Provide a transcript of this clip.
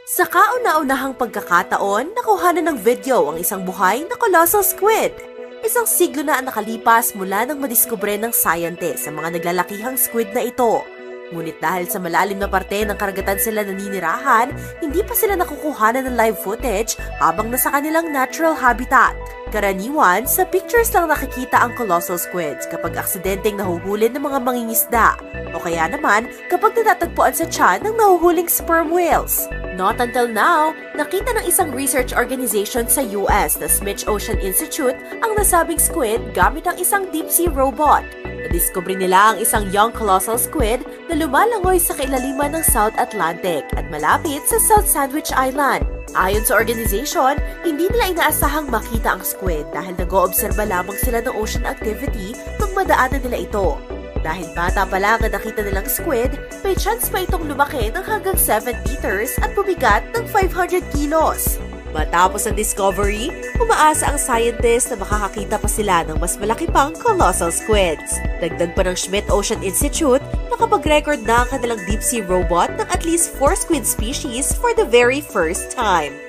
Sa kauna-unahang pagkakataon, nakuhanan ng video ang isang buhay na colossal squid. Isang siglo na ang nakalipas mula nang madiskubre ng scientist sa mga naglalakihang squid na ito. Ngunit dahil sa malalim na parte ng karagatan sila naninirahan, hindi pa sila nakukuhanan ng live footage habang nasa kanilang natural habitat. Karaniwan, sa pictures lang nakikita ang colossal squids kapag aksidenteng nahuhuli ng mga mangingisda o kaya naman kapag natatagpuan sa tiyan ng nahuhuling sperm whales. Not until now, nakita ng isang research organization sa US na Smith Ocean Institute ang nasabing squid gamit ang isang deep-sea robot. Nadiskubre nila ang isang young colossal squid na lumalangoy sa kailaliman ng South Atlantic at malapit sa South Sandwich Island. Ayon sa organization, hindi nila inaasahang makita ang squid dahil nag-oobserba lamang sila ng ocean activity nung madaanan nila ito. Dahil bata pa lang ang nakita nilang squid, may chance pa itong lumaki ng hanggang 7 meters at bumigat ng 500 kilos. Matapos ang discovery, umaasa ang scientist na makakakita pa sila ng mas malaki pang colossal squids. Dagdag pa ng Smith Ocean Institute, nakapag-record na ang kanilang deep-sea robot ng at least 4 squid species for the very first time.